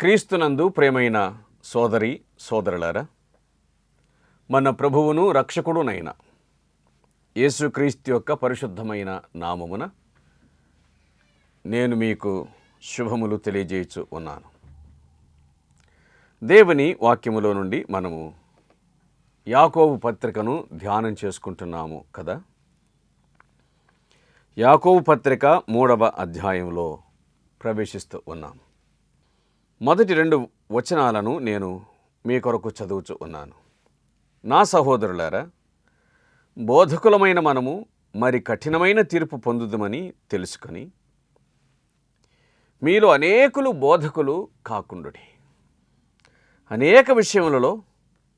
క్రీస్తునందు ప్రేమైన సోదరి సోదరులారా, మన ప్రభువును రక్షకుడునైన యేసుక్రీస్తు యొక్క పరిశుద్ధమైన నామమున నేను మీకు శుభములు తెలియజేయచ్చు ఉన్నాను. దేవుని వాక్యములో నుండి మనము యాకోబు పత్రికను ధ్యానం చేసుకుంటున్నాము కదా. యాకోబు పత్రిక 3వ అధ్యాయంలో ప్రవేశిస్తూ ఉన్నాము. మొదటి 2 వచనాలను నేను మీ కొరకు చదువుచు ఉన్నాను. నా సహోదరులారా, బోధకులమైన మనము మరి కఠినమైన తీర్పు పొందుదమని తెలుసుకొని మీలో అనేకులు బోధకులు కాకుండుడి. అనేక విషయములలో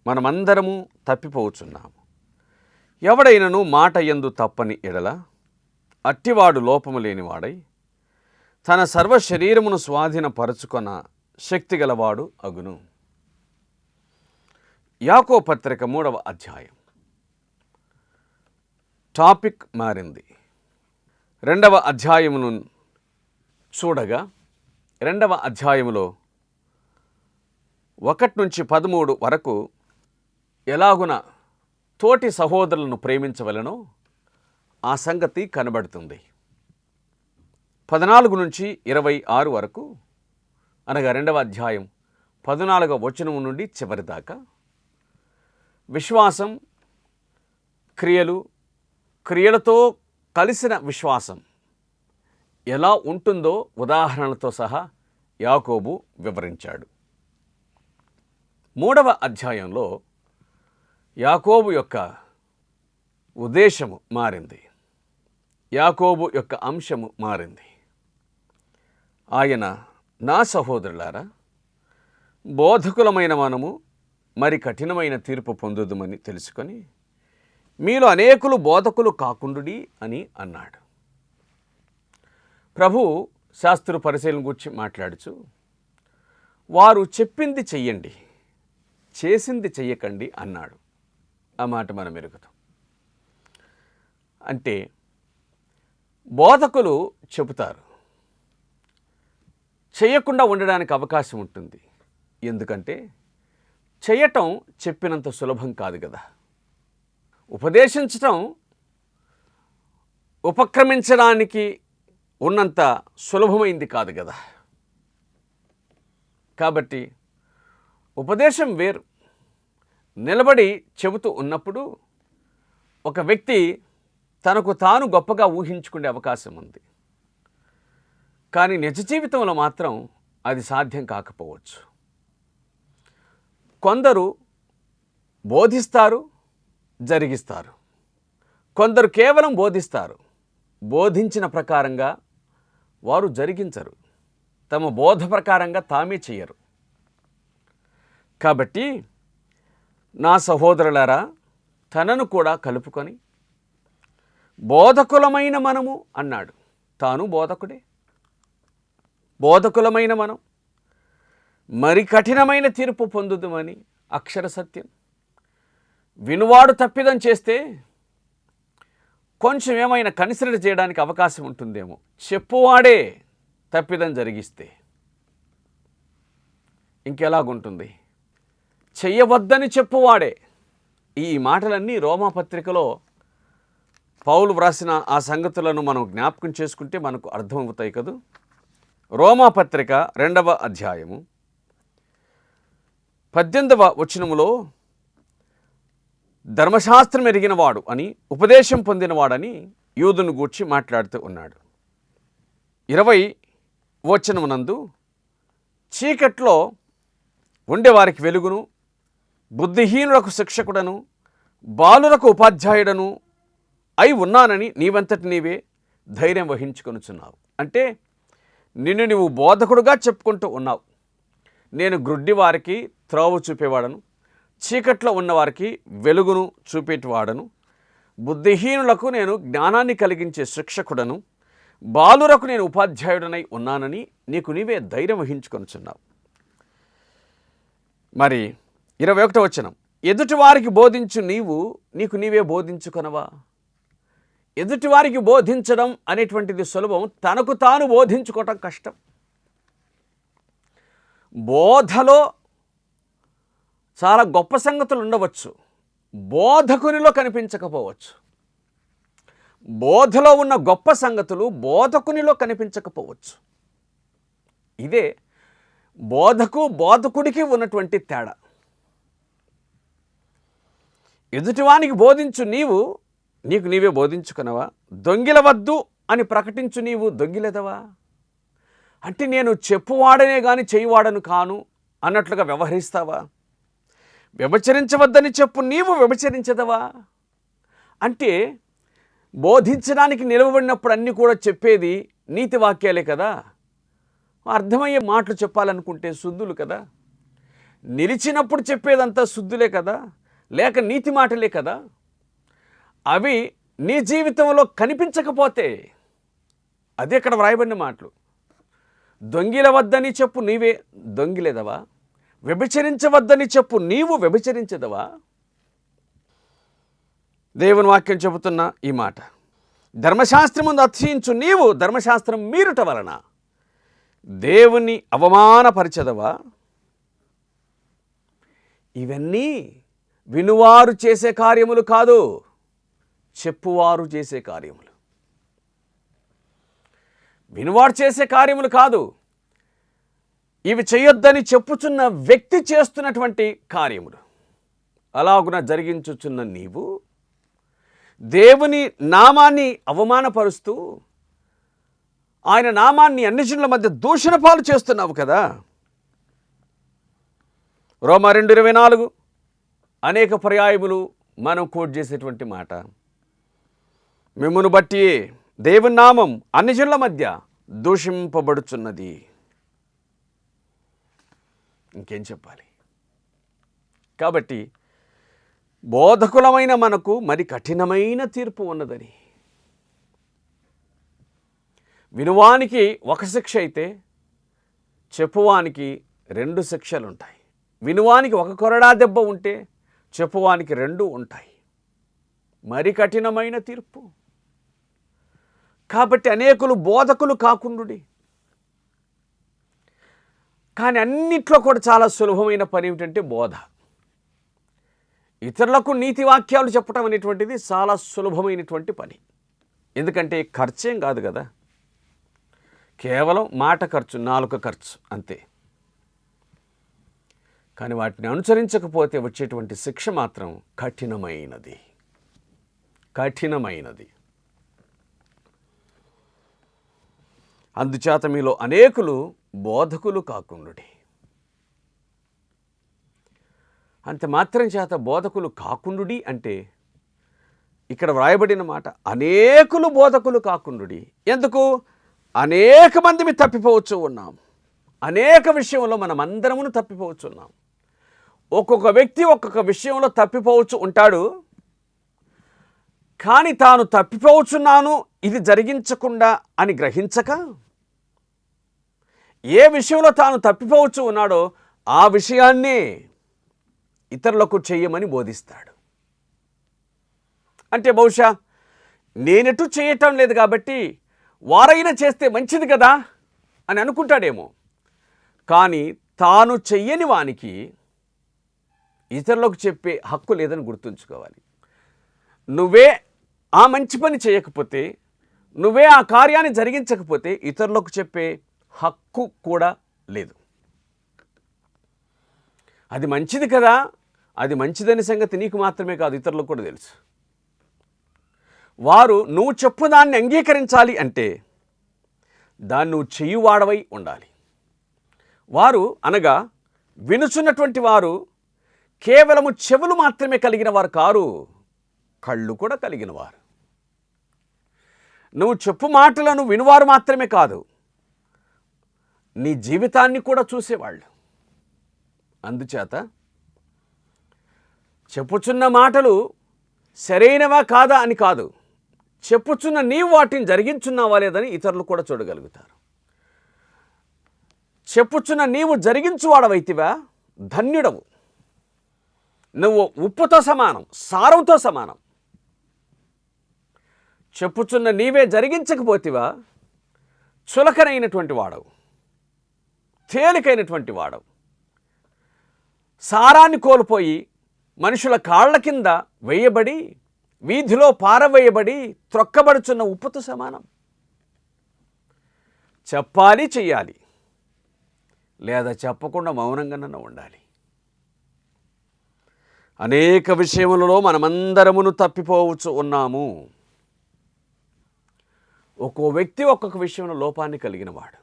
మనమందరము తప్పిపోవచ్చున్నాము. ఎవడైనను మాట యందు తప్పని ఎడల అట్టివాడు లోపము లేనివాడై తన సర్వ శరీరమును స్వాధీనపరచుకొన శక్తిగలవాడు అగును. యాకోబు పత్రిక 3వ అధ్యాయం టాపిక్ మారింది. 2వ అధ్యాయమును చూడగా 2వ అధ్యాయములో 1 నుంచి 13 వరకు ఎలాగున తోటి సహోదరులను ప్రేమించవలనో ఆ సంగతి కనబడుతుంది. 14 నుంచి 26 వరకు అనగా 2వ అధ్యాయం 14వ వచనం నుండి చివరి దాకా విశ్వాసం, క్రియలతో కలిసిన విశ్వాసం ఎలా ఉంటుందో ఉదాహరణలతో సహా యాకోబు వివరించాడు. 3వ అధ్యాయంలో యాకోబు యొక్క ఉద్దేశము మారింది. యాకోబు యొక్క అంశము మారింది. ఆయన, నా సహోదరులారా, బోధకులమైన మనము మరి కఠినమైన తీర్పు పొందుదుమని తెలుసుకొని మీలో అనేకులు బోధకులు కాకుండుడి అని అన్నాడు. ప్రభు శాస్త్ర పరిశీలన గురించి మాట్లాడుచు, వారు చెప్పింది చెయ్యండి, చేసింది చెయ్యకండి అన్నాడు. ఆ మాట మనం ఎరుగుతాం. అంటే బోధకులు చెబుతారు, చేయకుండా ఉండడానికి అవకాశం ఉంటుంది. ఎందుకంటే చేయటం చెప్పినంత సులభం కాదు కదా. ఉపదేశించటం ఉపక్రమించడానికి ఉన్నంత సులభమైంది కాదు కదా. కాబట్టి ఉపదేశం వేరు. నిలబడి చెబుతూ ఉన్నప్పుడు ఒక వ్యక్తి తనకు తాను గొప్పగా ఊహించుకునే అవకాశం ఉంది. కానీ నిజ జీవితంలో మాత్రం అది సాధ్యం కాకపోవచ్చు. కొందరు బోధిస్తారు, జరిగిస్తారు. కొందరు కేవలం బోధిస్తారు, బోధించిన ప్రకారంగా వారు జరిగించరు, తమ బోధ ప్రకారంగా తామే చేయరు. కాబట్టి నా సహోదరులారా, తనను కూడా కలుపుకొని బోధకులమైన మనము అన్నాడు. తాను బోధకుడే. బోధకులమైన మనం మరి కఠినమైన తీర్పు పొందుదామని అక్షర సత్యం. వినువాడు తప్పిదం చేస్తే కొంచెం ఏమైనా కన్సిడర్ చేయడానికి అవకాశం ఉంటుందేమో. చెప్పువాడే తప్పిదం జరిగిస్తే ఇంకెలాగుంటుంది? చెయ్యవద్దని చెప్పువాడే. ఈ మాటలన్నీ రోమాపత్రికలో పౌలు వ్రాసిన ఆ సంగతులను మనం జ్ఞాపకం చేసుకుంటే మనకు అర్థమవుతాయి కదూ. రోమాపత్రిక 2వ అధ్యాయము 18వ వచనములో ధర్మశాస్త్రం ఎరిగినవాడు అని, ఉపదేశం పొందినవాడని యూదును గూర్చి మాట్లాడుతూ ఉన్నాడు. 20వ వచనమునందు చీకట్లో ఉండేవారికి వెలుగును, బుద్ధిహీనులకు శిక్షకుడను, బాలులకు ఉపాధ్యాయుడను అయి ఉన్నానని నీవంతటి నీవే ధైర్యం వహించుకొనుచున్నావు. అంటే నిన్ను నువ్వు బోధకుడుగా చెప్పుకుంటూ ఉన్నావు. నేను గ్రుడ్డి వారికి త్రోవ చూపేవాడను, చీకట్లో ఉన్నవారికి వెలుగును చూపేటివాడను, బుద్ధిహీనులకు నేను జ్ఞానాన్ని కలిగించే శిక్షకుడను, బాలురకు నేను ఉపాధ్యాయుడనై ఉన్నానని నీకు నీవే ధైర్యం వహించుకొనుచున్నావు. మరి 21వ వచనం, ఎదుటివారికి బోధించు నీకు నీవే బోధించుకొనవా? ఎదుటివారికి బోధించడం అనేటువంటిది సులభం, తనకు తాను బోధించుకోవటం కష్టం. బోధలో చాలా గొప్ప సంగతులు ఉండవచ్చు, బోధకునిలో కనిపించకపోవచ్చు. బోధలో ఉన్న గొప్ప సంగతులు బోధకునిలో కనిపించకపోవచ్చు. ఇదే బోధకుడికి ఉన్నటువంటి తేడా. ఎదుటివానికి బోధించు నీకు నీవే బోధించుకునవా? దొంగిలవద్దు అని ప్రకటించు దొంగిలెదవా? అంటే నేను చెప్పువాడనే కానీ చేయువాడను కాను అన్నట్లుగా వ్యవహరిస్తావా? వ్యభిచరించవద్దని చెప్పు వ్యభిచరించదవా? అంటే బోధించడానికి నిలవబడినప్పుడు అన్నీ కూడా చెప్పేది నీతి వాక్యాలే కదా. అర్థమయ్యే మాటలు చెప్పాలనుకుంటే శుద్ధులు కదా. నిలిచినప్పుడు చెప్పేదంతా శుద్ధులే కదా, లేక నీతి మాటలే కదా. అవి నీ జీవితంలో కనిపించకపోతే, అదే ఇక్కడ వ్రాయబడిన మాటలు. దొంగిలవద్దని చెప్పు నీవే దొంగిలేదవా? వ్యభిచరించవద్దని చెప్పు వ్యభిచరించదవా? దేవుని వాక్యం చెబుతున్న ఈ మాట. ధర్మశాస్త్రమును అతిశయించు ధర్మశాస్త్రం మీరుట వలన దేవుని అవమానపరచదవా? ఇవన్నీ వినువారు చేసే కార్యములు కాదు, చెప్పువారు చేసే కార్యములు. వినువారు చేసే కార్యములు కాదు, ఇవి చేయొద్దని చెప్పుచున్న వ్యక్తి చేస్తున్నటువంటి కార్యములు. అలాగున జరిగించుచున్న నీవు దేవుని నామాన్ని అవమానపరుస్తూ ఆయన నామాన్ని అన్ని జనుల మధ్య దూషణ పాలు చేస్తున్నావు కదా. రోమా 2:24 అనేక పర్యాయములు మనం కోట్ చేసేటువంటి మాట. మిమ్మును బట్టి దేవుని నామం అన్ని జనుల మధ్య దూషింపబడుచున్నది. ఇంకేం చెప్పాలి? కాబట్టి బోధకులమైన మనకు మరి కఠినమైన తీర్పు ఉన్నదని. వినువానికి ఒక శిక్ష అయితే చెప్పువానికి 2 శిక్షలు ఉంటాయి. వినువానికి ఒక కొరడా దెబ్బ ఉంటే చెప్పువానికి 2 ఉంటాయి. మరి కఠినమైన తీర్పు. కాబట్టి అనేకులు బోధకులు కాకుండుడి. కానీ అన్నిట్లో కూడా చాలా సులభమైన పని ఏమిటంటే బోధ. ఇతరులకు నీతి వాక్యాలు చెప్పడం అనేటువంటిది చాలా సులభమైనటువంటి పని. ఎందుకంటే ఖర్చేం కాదు కదా, కేవలం మాట ఖర్చు, నాలుక ఖర్చు అంతే. కానీ వాటిని అనుసరించకపోతే వచ్చేటువంటి శిక్ష మాత్రం కఠినమైనది. అందుచేత మీలో అనేకులు బోధకులు కాకుండుడి. అంత మాత్రం చేత బోధకులు కాకుండుడి అంటే ఇక్కడ వ్రాయబడిన మాట అనేకులు బోధకులు కాకుండుడి. ఎందుకు? అనేక మంది తప్పిపోవచ్చు ఉన్నాం. అనేక విషయంలో మనం అందరమును తప్పిపోవచ్చు ఉన్నాం. ఒక్కొక్క వ్యక్తి ఒక్కొక్క విషయంలో తప్పిపోవచ్చు ఉంటాడు. కానీ తాను తప్పిపోవచ్చున్నాను ఇది జరిగించకుండా అని గ్రహించక ఏ విషయంలో తాను తప్పిపోవచ్చు ఉన్నాడో ఆ విషయాన్నే ఇతరులకు చెయ్యమని బోధిస్తాడు. అంటే బహుశా నేనెటు చేయటం లేదు కాబట్టి వారైనా చేస్తే మంచిది కదా అని అనుకుంటాడేమో. కానీ తాను చెయ్యని వానికి ఇతరులకు చెప్పే హక్కు లేదని గుర్తుంచుకోవాలి. నువ్వే ఆ మంచి పని చేయకపోతే, నువ్వే ఆ కార్యాన్ని జరిగించకపోతే ఇతరులకు చెప్పే హక్కు కూడా లేదు. అది మంచిది కదా, అది మంచిదని సంగతి నీకు మాత్రమే కాదు ఇతరులకు కూడా తెలుసు. వారు నువ్వు చెప్పుదాన్ని అంగీకరించాలి అంటే దాన్ని నువ్వు చెయ్యువాడవై ఉండాలి. వారు అనగా వినుచున్నటువంటి వారు కేవలము చెవులు మాత్రమే కలిగిన వారు కారు, కళ్ళు కూడా కలిగిన వారు. నువ్వు చెప్పు మాటలను వినువారు మాత్రమే కాదు, నీ జీవితాన్ని కూడా చూసేవాళ్ళు. అందుచేత చెప్పుచున్న మాటలు సరైనవా కాదా అని కాదు, చెప్పుచున్న నీవు వాటిని జరిగించున్నావా లేదని ఇతరులు కూడా చూడగలుగుతారు. చెప్పుచున్న నీవు జరిగించువాడవైతివా ధన్యుడవు. నువ్వు ఉప్పుతో సమానం, సారంతో సమానం. చెప్పుచున్న నీవే జరిగించకపోతివా చులకనైనటువంటి వాడవు, తేలికైనటువంటి వాడవు. సారాన్ని కోల్పోయి మనుషుల కాళ్ల కింద వేయబడి వీధిలో పారవేయబడి త్రొక్కబడుచున్న ఉప్పుతో సమానం. చెప్పాలి, చెయ్యాలి, లేదా చెప్పకుండా మౌనంగానే ఉండాలి. అనేక విషయములలో మనమందరమును తప్పిపోవచ్చు ఉన్నాము. ఒక్కో వ్యక్తి ఒక్కొక్క విషయంలో లోపాన్ని కలిగినవాడు,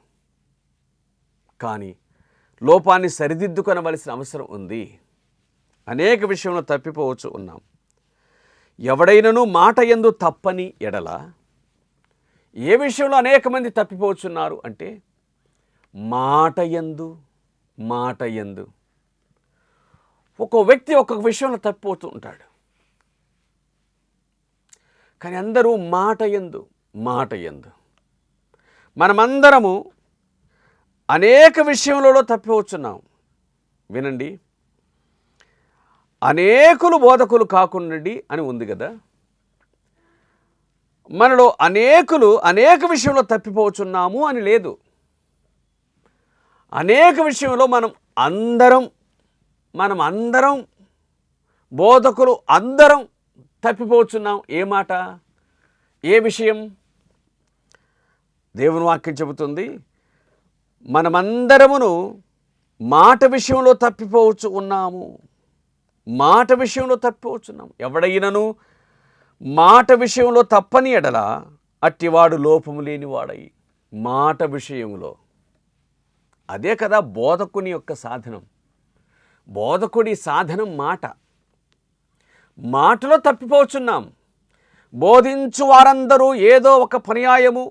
కానీ లోపాన్ని సరిదిద్దుకొనవలసిన అవసరం ఉంది. అనేక విషయంలో తప్పిపోవచ్చు ఉన్నాం. ఎవడైనను మాట యందు తప్పని ఎడల, ఏ విషయంలో అనేక మంది తప్పిపోతున్నారు అంటే మాట యందు ఒక్కో వ్యక్తి ఒక్కొక్క విషయంలో తప్పిపోతూ ఉంటాడు. కానీ అందరూ మాట యందు మనమందరము అనేక విషయములలో తప్పిపోతున్నాం. వినండి, అనేకులు బోధకులు కాకుండండి అని ఉంది కదా. మనలో అనేకులు అనేక విషయంలో తప్పిపోతున్నాము అని లేదు. అనేక విషయంలో మనం అందరం బోధకులు అందరం తప్పిపోతున్నాం. ఏ మాట, ఏ విషయం? దేవుని వాక్యం చెబుతుంది, మనమందరమును మాట విషయంలో తప్పిపోవచ్చు ఉన్నాము. మాట విషయంలో తప్పిపోతున్నాం. ఎవడైనను మాట విషయంలో తప్పని ఎడల అట్టివాడు లోపము లేనివాడై. మాట విషయంలో, అదే కదా బోధకుని యొక్క సాధనం. బోధకుడి సాధనం మాట. మాటలో తప్పిపోతున్నాం. బోధించు వారందరూ ఏదో ఒక పర్యాయము,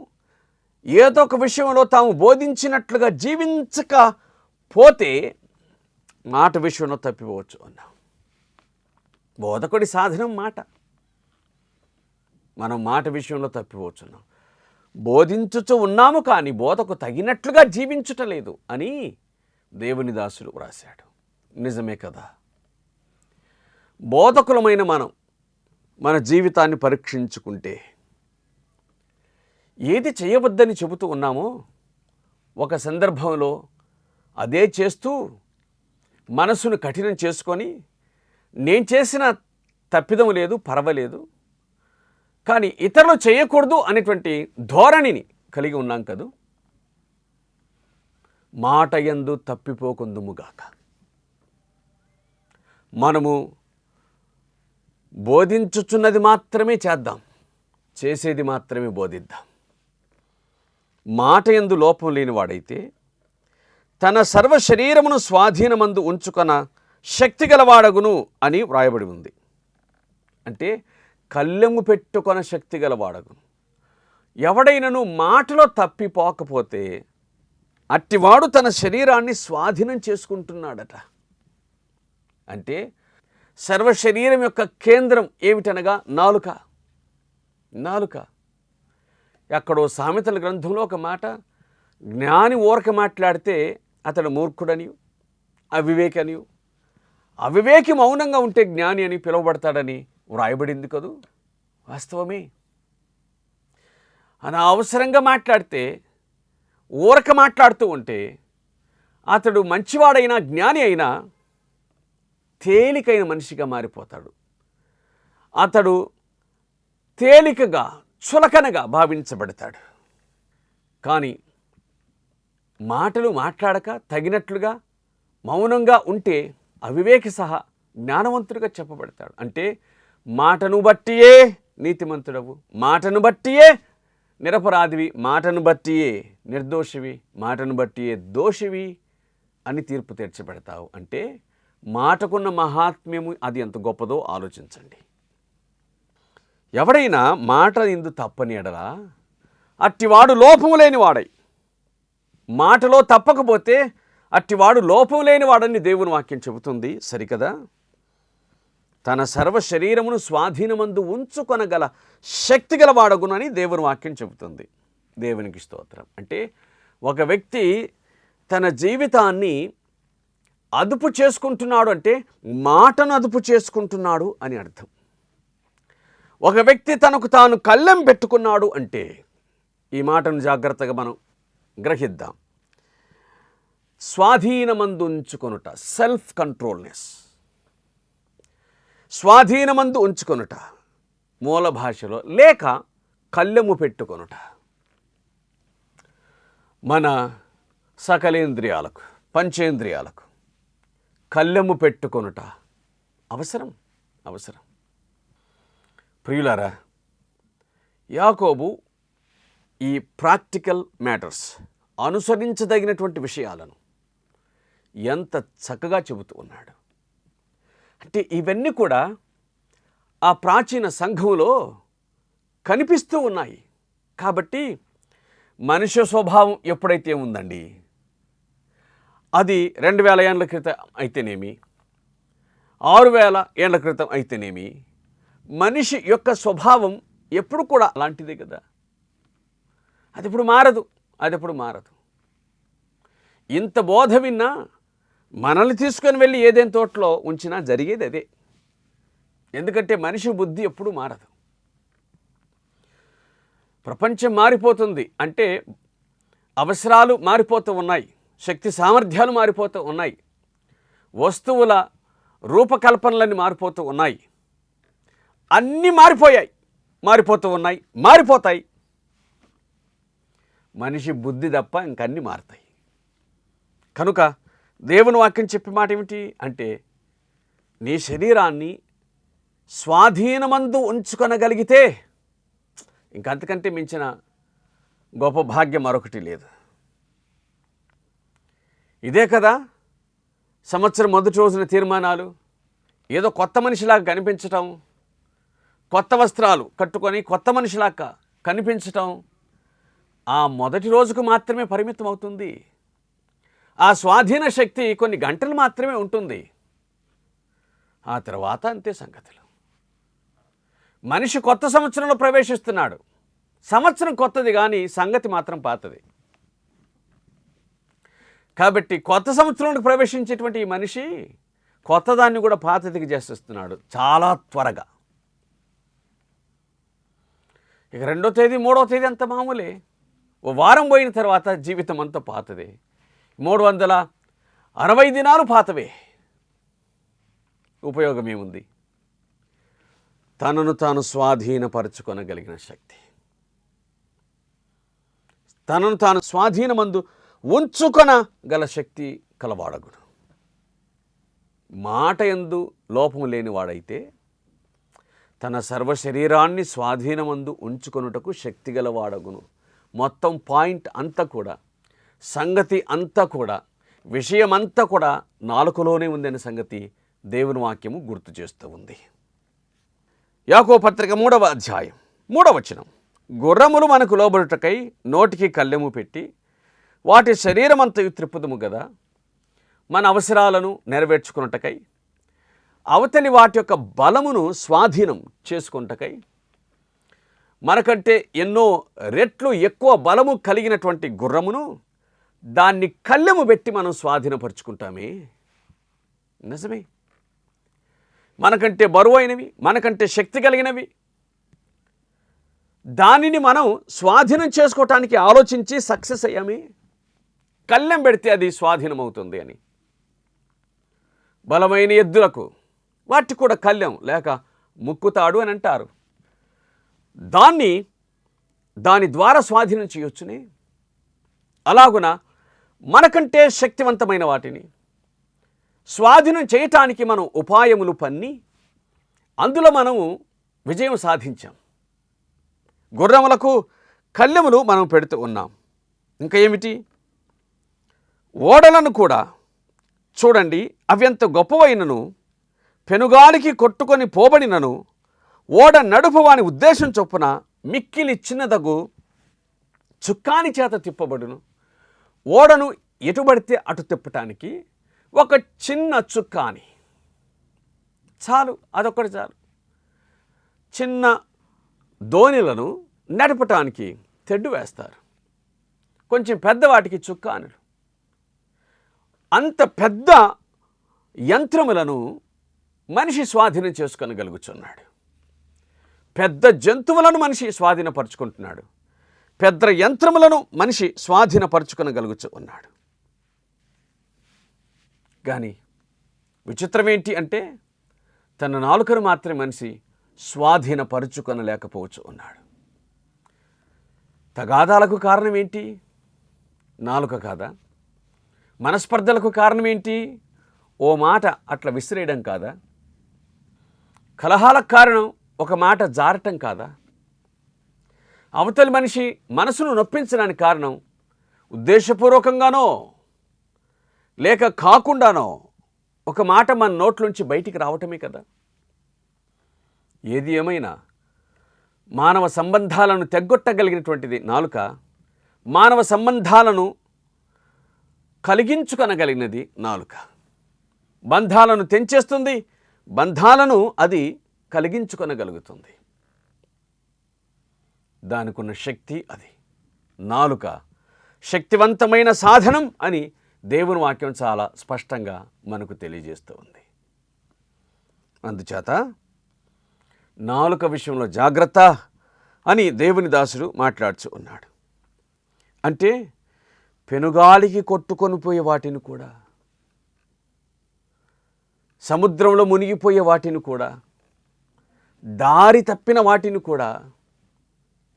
ఏదో ఒక విషయంలో తాము బోధించినట్లుగా జీవించకపోతే మాట విషయంలో తప్పిపోవచ్చు అన్నాం. బోధకుడి సాధనం మాట. మనం మాట విషయంలో తప్పిపోతున్నాం. బోధించుచు ఉన్నాము కానీ బోధకు తగినట్లుగా జీవించుటలేదు అని దేవుని దాసుడు వ్రాశాడు. నిజమే కదా. బోధకులమైన మనం మన జీవితాన్ని పరీక్షించుకుంటే ఏది చేయవద్దని చెబుతూ ఉన్నామో ఒక సందర్భంలో అదే చేస్తూ మనసును కఠినం చేసుకొని, నేను చేసిన తప్పిదం లేదు, పర్వాలేదు, కానీ ఇతరులు చేయకూడదు అనేటువంటి ధోరణిని కలిగి ఉన్నాం కదూ. మాట యందు తప్పిపోకుందుముగాక. మనము బోధించుచున్నది మాత్రమే చేద్దాం, చేసేది మాత్రమే బోధిద్దాం. మాట యందు లోపం లేనివాడైతే తన సర్వ శరీరమును స్వాధీనమందు ఉంచుకొన శక్తి గలవాడగును అని వ్రాయబడి ఉంది. అంటే కళ్ళెము పెట్టుకొన శక్తి గలవాడగును. ఎవడైనను మాటలో తప్పిపోకపోతే అట్టివాడు తన శరీరాన్ని స్వాధీనం చేసుకుంటున్నాడట. అంటే సర్వ శరీరం యొక్క కేంద్రం ఏమిటనగా నాలుక. ఎక్కడో సామెతల గ్రంథంలో ఒక మాట, జ్ఞాని ఊరక మాట్లాడితే అతడు మూర్ఖుడని, అవివేకని, అవివేకి మౌనంగా ఉంటే జ్ఞాని అని పిలువబడతాడని వ్రాయబడింది కదూ. వాస్తవమే. అనవసరంగా మాట్లాడితే, ఊరక మాట్లాడుతూ ఉంటే అతడు మంచివాడైనా జ్ఞాని అయినా తేలికైన మనిషిగా మారిపోతాడు. అతడు తేలికగా చులకనగా భావించబడతాడు. కానీ మాటలు మాట్లాడక తగినట్లుగా మౌనంగా ఉంటే అవివేకి సహా జ్ఞానవంతుడిగా చెప్పబడతాడు. అంటే మాటను బట్టియే నీతిమంతుడవు, మాటను బట్టియే నిరపరాధివి, మాటను బట్టియే నిర్దోషివి, మాటను బట్టియే దోషివి అని తీర్పు తీర్చబడతావు. అంటే మాటకున్న మహాత్మ్యము అది ఎంత గొప్పదో ఆలోచించండి. ఎవడైనా మాట ఇందు తప్పని ఎడలా అట్టివాడు లోపము లేనివాడై. మాటలో తప్పకపోతే అట్టివాడు లోపం లేనివాడని దేవుని వాక్యం చెబుతుంది. సరికదా. తన సర్వ శరీరమును స్వాధీనమందు ఉంచుకొనగల శక్తి గలవాడగునని దేవుని వాక్యం చెబుతుంది. దేవునికి స్తోత్రం. అంటే ఒక వ్యక్తి తన జీవితాన్ని అదుపు చేసుకుంటున్నాడు అంటే మాటను అదుపు చేసుకుంటున్నాడు అని అర్థం. ఒక వ్యక్తి తనకు తాను కళ్ళెం పెట్టుకున్నాడు అంటే, ఈ మాటను జాగ్రత్తగా మనం గ్రహిద్దాం. స్వాధీనమందు ఉంచుకొనుట, సెల్ఫ్ కంట్రోల్నెస్. స్వాధీనమందు ఉంచుకొనుట మూల భాషలో, లేక కళ్ళెము పెట్టుకొనుట. మన సకలేంద్రియాలకు, పంచేంద్రియాలకు కళ్ళెము పెట్టుకొనుట అవసరం. ప్రియులారా, యాకోబు ఈ ప్రాక్టికల్ మ్యాటర్స్, అనుసరించదగినటువంటి విషయాలను ఎంత చక్కగా చెబుతూ ఉన్నాడు అంటే, ఇవన్నీ కూడా ఆ ప్రాచీన సంఘంలో కనిపిస్తూ ఉన్నాయి. కాబట్టి మనుష్య స్వభావం ఎప్పుడైతే ఉందండి, అది 2000 ఏళ్ల క్రితం అయితేనేమి, 6000 ఏళ్ల క్రితం అయితేనేమి, మనిషి యొక్క స్వభావం ఎప్పుడు కూడా అలాంటిదే కదా. అది ఎప్పుడు మారదు. ఇంత బోధ విన్నా మనల్ని తీసుకొని వెళ్ళి ఏదైనా తోటలో ఉంచినా జరిగేది అదే. ఎందుకంటే మనిషి బుద్ధి ఎప్పుడు మారదు. ప్రపంచం మారిపోతుంది అంటే అవసరాలు మారిపోతూ ఉన్నాయి, శక్తి సామర్థ్యాలు మారిపోతూ ఉన్నాయి, వస్తువుల రూపకల్పనలన్నీ మారిపోతూ ఉన్నాయి, అన్నీ మారిపోతూ ఉన్నాయి, మారిపోతాయి. మనిషి బుద్ధి తప్ప ఇంకన్నీ మారుతాయి. కనుక దేవుని వాక్యం చెప్పే మాట ఏమిటి అంటే, నీ శరీరాన్ని స్వాధీనమందు ఉంచుకొనగలిగితే ఇంకంతకంటే మించిన గొప్ప భాగ్యం మరొకటి లేదు. ఇదే కదా సంవత్సరం మొదటి రోజున తీర్మానాలు. ఏదో కొత్త మనిషిలాగా కనిపించటం, కొత్త వస్త్రాలు కట్టుకొని కొత్త మనిషిలాగా కనిపించటం ఆ మొదటి రోజుకు మాత్రమే పరిమితం అవుతుంది. ఆ స్వాధీన శక్తి కొన్ని గంటలు మాత్రమే ఉంటుంది. ఆ తర్వాత అంతే సంగతులు. మనిషి కొత్త సంవత్సరంలో ప్రవేశిస్తున్నాడు. సంవత్సరం కొత్తది కానీ సంగతి మాత్రం పాతది. కాబట్టి కొత్త సంవత్సరంలోకి ప్రవేశించేటువంటి ఈ మనిషి కొత్తదాన్ని కూడా పాతదికి చేసేస్తున్నాడు చాలా త్వరగా. ఇక 2వ తేదీ 3వ తేదీ అంత మామూలే. ఓ వారం పోయిన తర్వాత జీవితం అంతా పాతదే. 360 దినాలు పాతవే. ఉపయోగం ఏముంది? తనను తాను స్వాధీనపరచుకొనగలిగిన శక్తి, తనను తాను స్వాధీనమందు ఉంచుకొనగల శక్తి కలవాడగును. మాట యందు లోపము లేనివాడైతే తన సర్వశరీరాన్ని స్వాధీనమందు ఉంచుకొనుటకు శక్తి గలవాడగును. మొత్తం పాయింట్ అంతా కూడా, సంగతి అంతా కూడా, విషయమంతా కూడా నాలుకలోనే ఉందనే సంగతి దేవుని వాక్యము గుర్తు చేస్తూ ఉంది. యాకోబు పత్రిక 3వ అధ్యాయం 3వ వచనం, గుర్రములు మనకు లోబడుటకై నోటికి కళ్ళెము పెట్టి వాటి శరీరమంతయు త్రిప్పుదుము గదా, మన అవసరాలను నెరవేర్చుకున్నటకై, అవతలి వాటి యొక్క బలమును స్వాధీనం చేసుకున్నటకై, మనకంటే ఎన్నో రెట్లు ఎక్కువ బలము కలిగినటువంటి గుర్రమును దాన్ని కళ్ళెము పెట్టి మనం స్వాధీనపరుచుకుంటామే. నిజమే. మనకంటే బరువైనవి, మనకంటే శక్తి కలిగినవి, దానిని మనం స్వాధీనం చేసుకోవటానికి ఆలోచించి సక్సెస్ అయ్యామే. కళ్ళెం పెడితే అది స్వాధీనం అవుతుంది అని. బలమైన ఎద్దులకు వాటికి కూడా కళ్ళెం లేక ముక్కుతాడు అని అంటారు. దాని ద్వారా స్వాధీనం చేయొచ్చునే. అలాగున మనకంటే శక్తివంతమైన వాటిని స్వాధీనం చేయటానికి మనం ఉపాయములు పన్ని అందులో మనము విజయం సాధించాం. గుర్రములకు కళ్ళెములు మనం పెడుతూ ఉన్నాం. ఇంకా ఏమిటి? ఓడలను కూడా చూడండి, అవి ఎంత గొప్పవైనను పెనుగాలికి కొట్టుకొని పోబడినను ఓడ నడుపు వాని ఉద్దేశం చొప్పున మిక్కిలి చిన్నదగు చుక్కాని చేత తిప్పబడును. ఓడను ఎటుబడితే అటు తిప్పటానికి ఒక చిన్న చుక్కాని చాలు, అదొక్కటి చాలు. చిన్న దోణిలను నడపటానికి తెడ్డు వేస్తారు, కొంచెం పెద్దవాటికి చుక్కానులు. అంత పెద్ద యంత్రములను మనిషి స్వాధీనం చేసుకొనగలుగుతున్నాడు. పెద్ద జంతువులను మనిషి స్వాధీనపరుచుకుంటున్నాడు. పెద్ద యంత్రములను మనిషి స్వాధీనపరుచుకొనగలుగుతూ ఉన్నాడు. కానీ విచిత్రం ఏంటి అంటే తన నాలుకను మాత్రమే మనిషి స్వాధీనపరుచుకొనలేకపోవచ్చు ఉన్నాడు. తగాదాలకు కారణం ఏంటి? నాలుక కాదా? మనస్పర్ధలకు కారణం ఏంటి? ఓ మాట అట్లా విసిరేయడం కాదా? కలహాలకు కారణం ఒక మాట జారటం కాదా? అవతలి మనిషి మనసును నొప్పించడానికి కారణం ఉద్దేశపూర్వకంగానో లేక కాకుండానో ఒక మాట మన నోట్లోంచి బయటికి రావటమే కదా. ఏది ఏమైనా మానవ సంబంధాలను తెగ్గొట్టగలిగినటువంటిది నాలుక, మానవ సంబంధాలను కలిగించుకొనగలిగినది నాలుక. బంధాలను తెంచేస్తుంది, బంధాలను అది కలిగించుకొనగలుగుతుంది. దానికున్న శక్తి అది. నాలుక శక్తివంతమైన సాధనం అని దేవుని వాక్యం చాలా స్పష్టంగా మనకు తెలియజేస్తూ ఉంది. అందుచేత నాలుక విషయంలో జాగ్రత్త అని దేవుని దాసుడు మాట్లాడుచు ఉన్నాడు. అంటే పెనుగాలికి కొట్టుకొని పోయే వాటిని కూడా, సముద్రంలో మునిగిపోయే వాటిని కూడా, దారి తప్పిన వాటిని కూడా,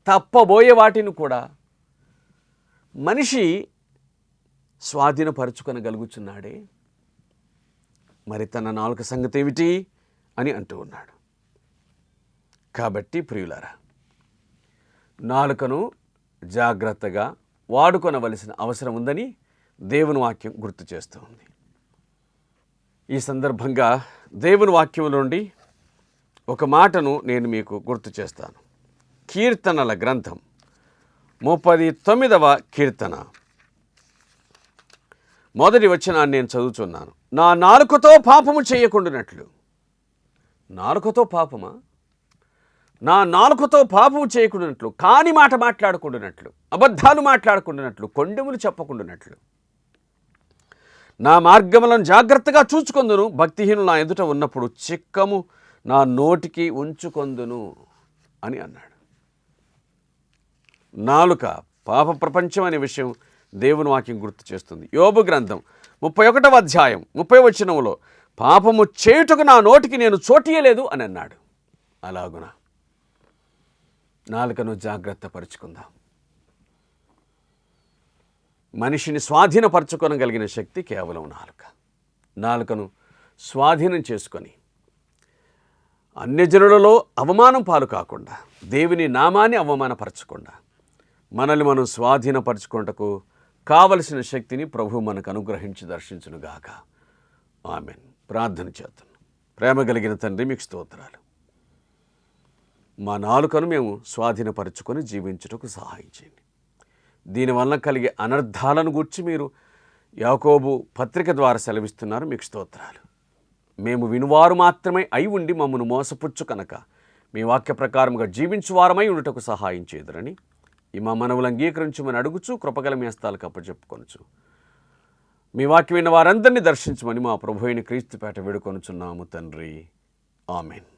తప్పబోయే వాటిని కూడా మనిషి స్వాధీనపరుచుకొనగలుగుచున్నాడే. మరి తన నాలుక సంగతి ఏమిటి అని అంటూ ఉన్నాడు. కాబట్టి ప్రియులారా, నాలుకను జాగ్రత్తగా వాడుకొనవలసిన అవసరం ఉందని దేవుని వాక్యం గుర్తు చేస్తూ ఉంది. ఈ సందర్భంగా దేవుని వాక్యం నుండి ఒక మాటను నేను మీకు గుర్తు చేస్తాను. కీర్తనల గ్రంథం 39వ కీర్తన మొదటి వచనాన్ని నేను చదువుతున్నాను. నా నాలుకతో పాపము చేయకుండానట్లు. నాలుకతో పాపమా? నా నాలుకతో పాపము చేయకుండానట్లు, కాని మాట మాట్లాడకుండానట్లు, అబద్ధాలు మాట్లాడకుండానట్లు, కొండెములు చెప్పకుండానట్లు, నా మార్గములను జాగ్రత్తగా చూచుకొందును, భక్తిహీనులు నా ఎదుట ఉన్నప్పుడు చిక్కము నా నోటికి ఉంచుకొందును అని అన్నాడు. నాలుక పాప ప్రపంచం అనే విషయం దేవుని వాక్యం గుర్తు చేస్తుంది. యోబు గ్రంథం 31వ అధ్యాయం 30వ వచనంలో పాపము చేయుటకు నా నోటికి నేను చోటియలేదు అని అన్నాడు. అలాగున నాలుకను జాగ్రత్త పరుచుకుందాం. మనిషిని స్వాధీనపరచుకోగలిగిన శక్తి కేవలం నాలుక. నాలుకను స్వాధీనం చేసుకొని అన్యజనులలో అవమానం పాలు కాకుండా, దేవుని నామాన్ని అవమానపరచకుండా మనల్ని మనం స్వాధీనపరచుకుంటకు కావలసిన శక్తిని ప్రభు మనకు అనుగ్రహించి దర్శించునుగాక. ఆమెన్. ప్రార్థన చేద్దాం. ప్రేమ కలిగిన తండ్రి, మీకు స్తోత్రాలు. మా నాలుకను మేము స్వాధీనపరచుకొని జీవించుటకు సహాయం చేయండి. దీనివల్ల కలిగే అనర్థాలను గూర్చి మీరు యాకోబు పత్రిక ద్వారా సెలవిస్తున్నారు. మీకు స్తోత్రాలు. మేము వినువారు మాత్రమే అయి ఉండి మమ్మను మోసపుచ్చు కనుక మీ వాక్య ప్రకారముగా జీవించువారమై ఉండుటకు సహాయం చేదురని ఈ మా మనవులు అంగీకరించమని అడుగుచు కృపగల మీ హస్తాలకు అప్పచెప్పుకొనుచు మీ వాక్యం విన్న వారందరినీ దర్శించమని మా ప్రభు అయిన క్రీస్తు పేట వేడుకొనుచున్నాము తండ్రి. ఆమెన్.